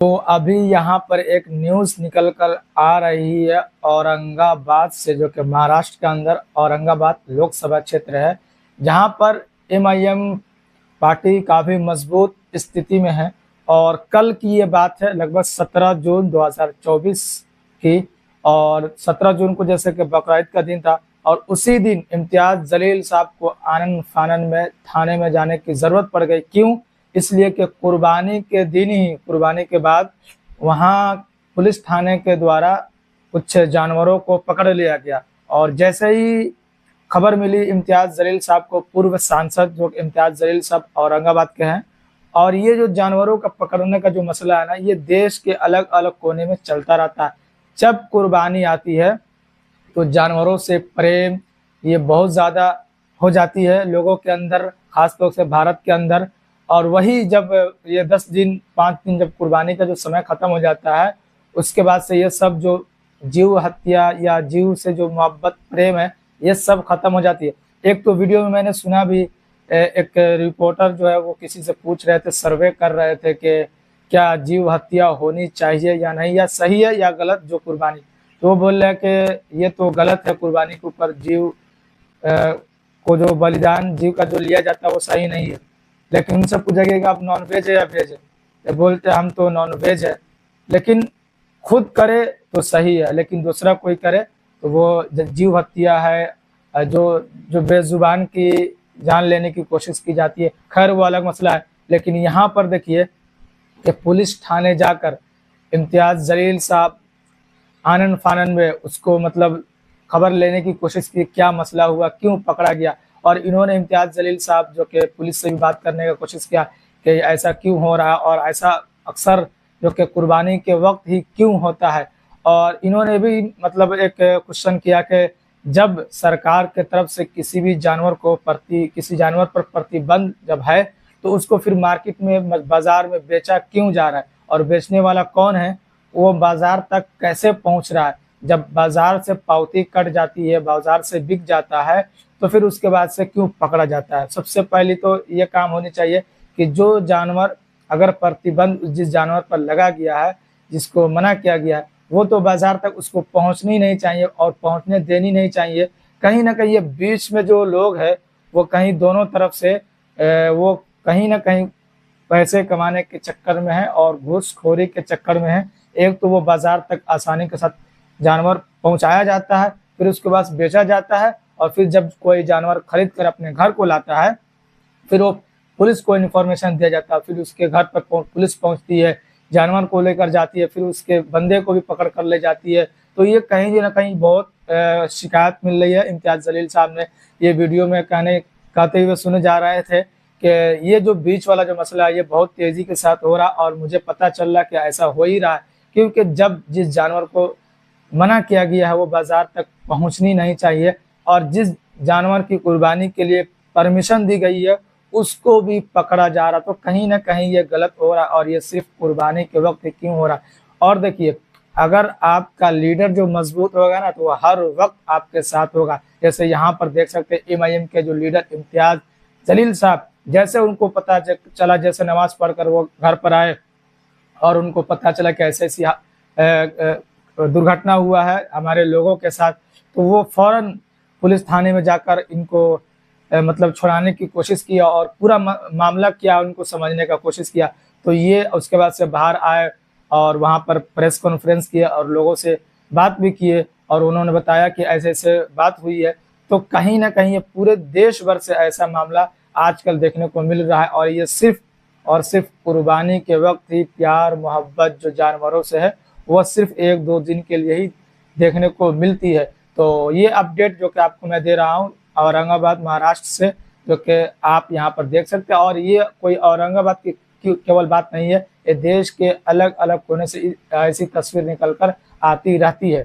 तो अभी यहाँ पर एक न्यूज़ निकल कर आ रही है औरंगाबाद से, जो कि महाराष्ट्र के अंदर औरंगाबाद लोकसभा क्षेत्र है, जहाँ पर एमआईएम पार्टी काफ़ी मजबूत स्थिति में है। और कल की ये बात है, लगभग 17 जून 2024 की। और 17 जून को जैसे कि बकरीद का दिन था, और उसी दिन इम्तियाज़ जलील साहब को आनन फानन में थाने में जाने की ज़रूरत पड़ गई। क्यों? इसलिए कि कुर्बानी के दिन ही, कुर्बानी के बाद वहाँ पुलिस थाने के द्वारा कुछ जानवरों को पकड़ लिया गया। और जैसे ही खबर मिली इम्तियाज़ जलील साहब को, पूर्व सांसद जो इम्तियाज़ जलील साहब औरंगाबाद के हैं, और ये जो जानवरों का पकड़ने का जो मसला है ना, ये देश के अलग अलग कोने में चलता रहता है। जब कुर्बानी आती है तो जानवरों से प्रेम ये बहुत ज़्यादा हो जाती है लोगों के अंदर, खास तौर से भारत के अंदर। और वही जब ये 10 दिन 5 दिन जब कुर्बानी का जो समय ख़त्म हो जाता है, उसके बाद से ये सब जो जीव हत्या या जीव से जो मोहब्बत प्रेम है, ये सब खत्म हो जाती है। एक तो वीडियो में मैंने सुना भी, एक रिपोर्टर जो है वो किसी से पूछ रहे थे, सर्वे कर रहे थे कि क्या जीव हत्या होनी चाहिए या नहीं, या सही है या गलत जो कुर्बानी। तो वो बोल रहे हैं कि ये तो गलत है, कुर्बानी के ऊपर जीव को जो बलिदान जीव का जो लिया जाता है वो सही नहीं है। लेकिन उनसे पूछेगा कि आप नॉन वेज है या वेज है, तो बोलते हम तो नॉन वेज है। लेकिन खुद करे तो सही है, लेकिन दूसरा कोई करे तो वो जीव हत्या है, जो जो बेजुबान की जान लेने की कोशिश की जाती है। खैर वो अलग मसला है। लेकिन यहाँ पर देखिए कि पुलिस थाने जाकर इम्तियाज़ जलील साहब आनन फानन में उसको मतलब खबर लेने की कोशिश की, क्या मसला हुआ, क्यों पकड़ा गया। और इन्होंने इम्तियाज़ जलील साहब जो कि पुलिस से भी बात करने का कोशिश किया कि ऐसा क्यों हो रहा है, और ऐसा अक्सर जो कि कुर्बानी के वक्त ही क्यों होता है। और इन्होंने भी मतलब एक क्वेश्चन किया कि जब सरकार के तरफ से किसी भी जानवर को किसी जानवर पर प्रतिबंध जब है, तो उसको फिर मार्केट में बाजार में बेचा क्यों जा रहा है, और बेचने वाला कौन है, वो बाजार तक कैसे पहुंच रहा है। जब बाजार से पावती कट जाती है, बाजार से बिक जाता है, तो फिर उसके बाद से क्यों पकड़ा जाता है। सबसे पहले तो ये काम होनी चाहिए कि जो जानवर अगर प्रतिबंध जिस जानवर पर लगा गया है, जिसको मना किया गया है, वो तो बाजार तक उसको पहुंचनी नहीं चाहिए और पहुंचने देनी नहीं चाहिए। कहीं ना कहीं ये बीच में जो लोग हैं वो कहीं दोनों तरफ से वो कहीं ना कहीं पैसे कमाने के चक्कर में है और घूसखोरी के चक्कर में है। एक तो वो बाजार तक आसानी के साथ जानवर पहुंचाया जाता है, फिर उसके बाद बेचा जाता है, और फिर जब कोई जानवर खरीद कर अपने घर को लाता है, फिर वो पुलिस को इन्फॉर्मेशन दिया जाता है, फिर उसके घर पर पुलिस पहुंचती है, जानवर को लेकर जाती है, फिर उसके बंदे को भी पकड़ कर ले जाती है। तो ये कहीं ना कहीं बहुत शिकायत मिल रही है। इम्तियाज़ जलील साहब ने ये वीडियो में कहते हुए सुने जा रहे थे कि ये जो बीच वाला जो मसला है ये बहुत तेज़ी के साथ हो रहा, और मुझे पता चल रहा कि ऐसा हो ही रहा है। क्योंकि जब जिस जानवर को मना किया गया है वो बाजार तक पहुंचनी नहीं चाहिए, और जिस जानवर की कुर्बानी के लिए परमिशन दी गई है उसको भी पकड़ा जा रहा, तो कहीं ना कहीं ये गलत हो रहा, और ये सिर्फ कुर्बानी के वक्त ही क्यों हो रहा। और देखिए, अगर आपका लीडर जो मजबूत होगा ना, तो वह हर वक्त आपके साथ होगा। जैसे यहाँ पर देख सकते हैं एमआईएम के जो लीडर इम्तियाज़ जलील साहब, जैसे उनको पता चला, जैसे नमाज पढ़कर वो घर पर आए और उनको पता चला कि ऐसे ऐसी दुर्घटना हुआ है हमारे लोगों के साथ, तो वो फौरन पुलिस थाने में जाकर इनको मतलब छुड़ाने की कोशिश किया और पूरा मामला क्या उनको समझने का कोशिश किया। तो ये उसके बाद से बाहर आए और वहाँ पर प्रेस कॉन्फ्रेंस किए और लोगों से बात भी किए, और उन्होंने बताया कि ऐसे ऐसे बात हुई है। तो कहीं ना कहीं ये पूरे देश भर से ऐसा मामला आजकल देखने को मिल रहा है, और ये सिर्फ और सिर्फ कुर्बानी के वक्त ही प्यार मोहब्बत जो जानवरों से है वह सिर्फ 1-2 दिन के लिए ही देखने को मिलती है। तो ये अपडेट जो कि आपको मैं दे रहा हूँ औरंगाबाद महाराष्ट्र से, जो कि आप यहाँ पर देख सकते हैं। और ये कोई औरंगाबाद की केवल बात नहीं है, ये देश के अलग अलग कोने से ऐसी तस्वीर निकल कर आती रहती है।